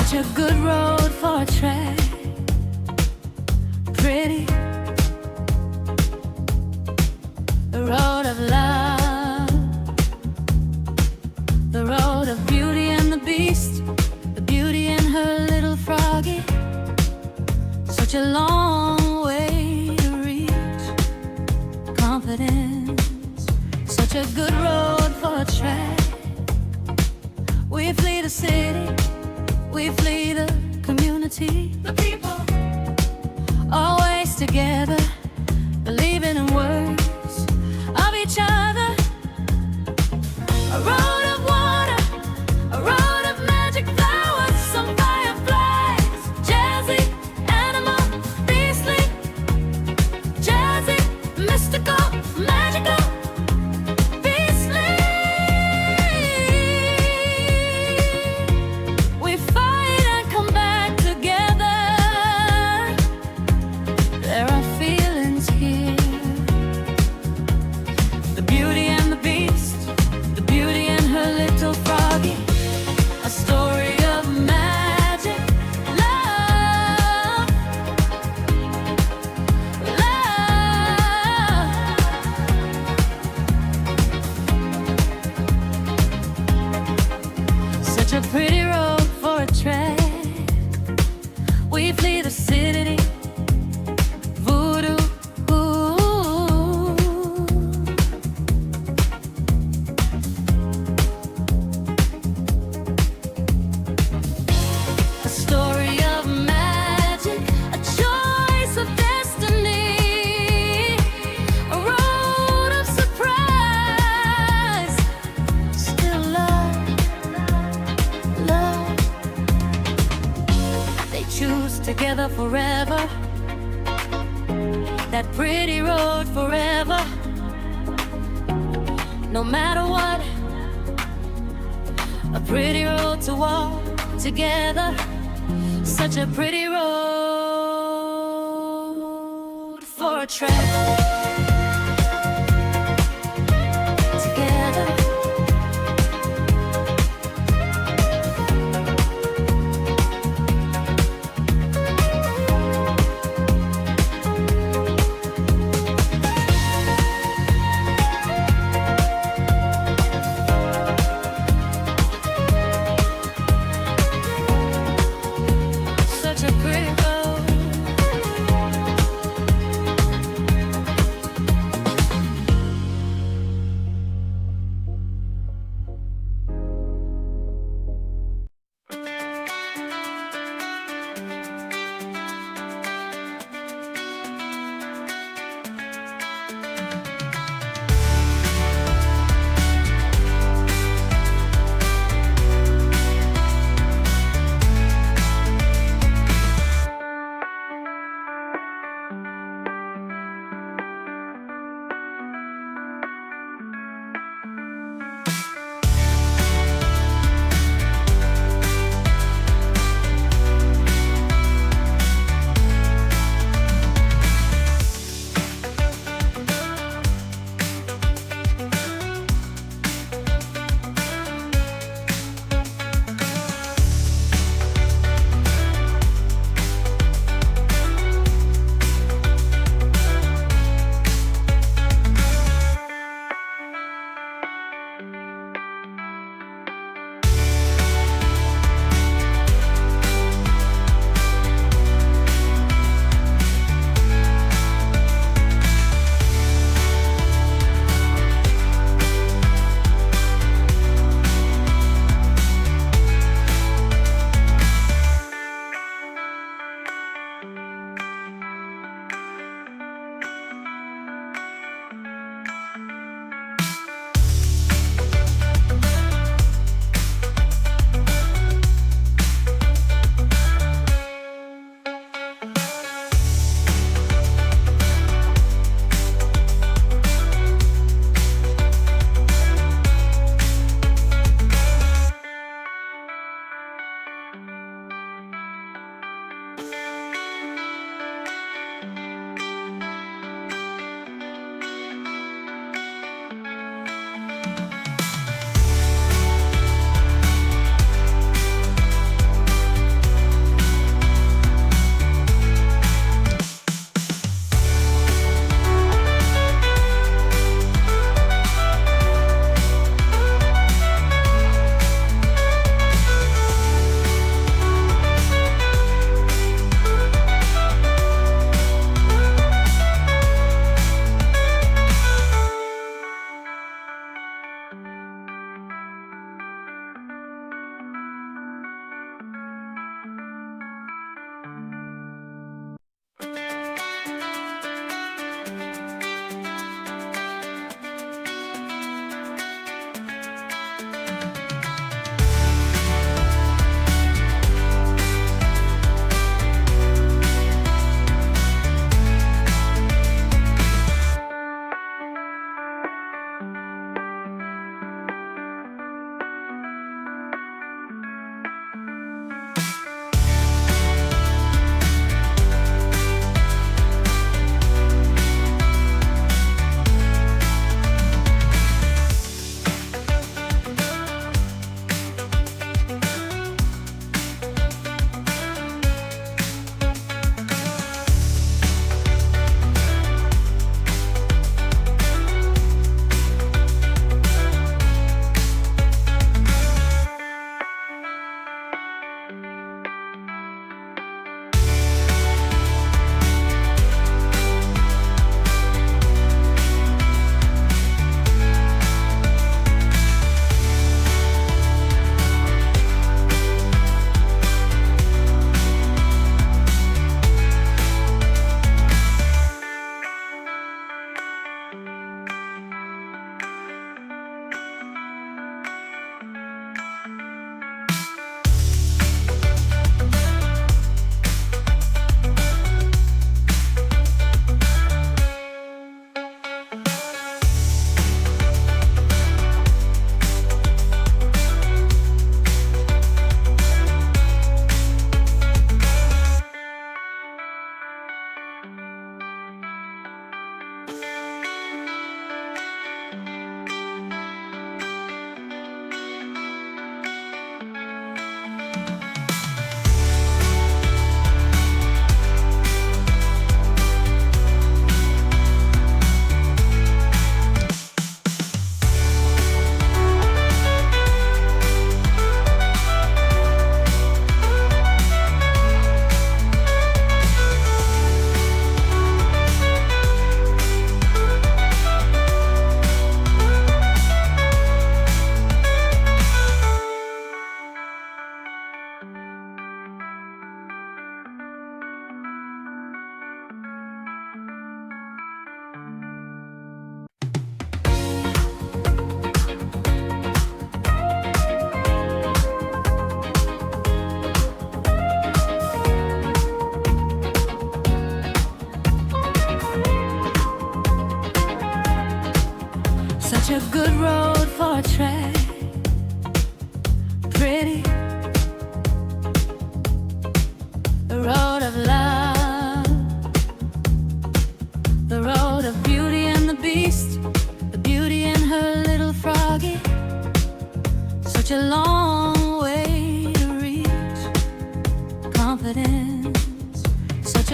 Such a good road for a track. Pretty, the road of love, the road of Beauty and the Beast, the beauty and her little froggy. Such a long way to reach confidence. Such a good road for a track. We flee the city, we flee the community, the people, always together, believing in words of each other. A road of water, a road of magic flowers, some fireflies, jazzy, animal, beastly, jazzy, mystical, magical, beastly. We fight and come back together. There are feelings here. The Beauty and the Beast, the beauty and her little froggy. A story of magic, love, love. Such a pretty road for a track. We flee the city, voodoo. A story of magic, a choice of destiny, a road of surprise. Still love, love. They choose together forever, that pretty road forever. No matter what, a pretty road to walk together. Such a pretty road for a track. Together. Such a pretty road.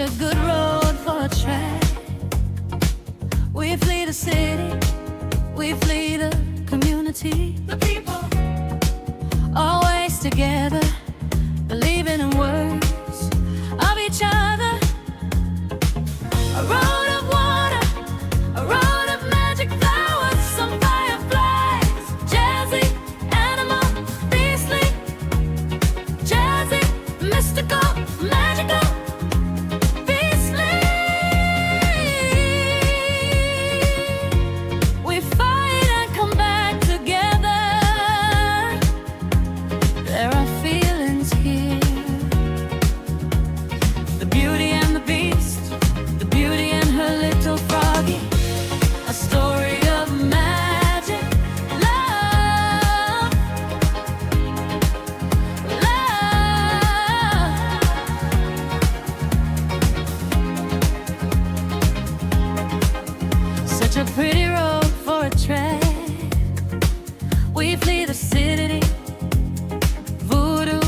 a good road for a track. We flee the city, we flee the community, the people, always together, believing in words of each other. A road of water, a road of magic flowers, some fireflies, jazzy, animal, beastly, jazzy, mystical, magical, beastly. We fight and come back together. There are feelings here. The beauty and the beast, the beauty and her little froggy. A story of magic, love, love. Such a pretty road for a track. We flee the city, voodoo.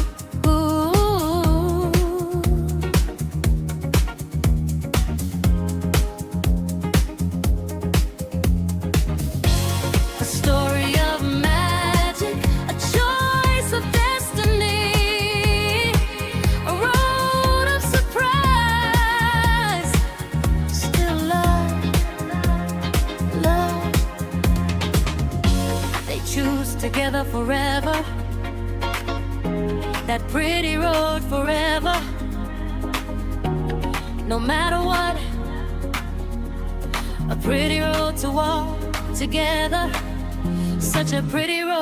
A story of magic, a choice of destiny, a road of surprise. Still love, love. They choose together forever, that pretty road forever. No matter what, a pretty road to walk together. Such a pretty road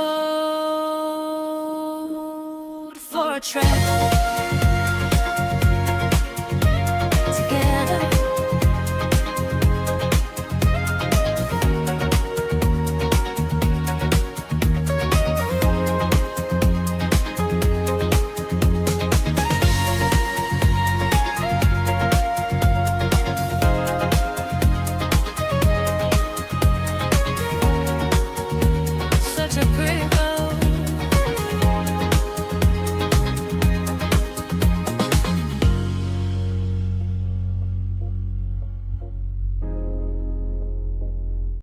for a track.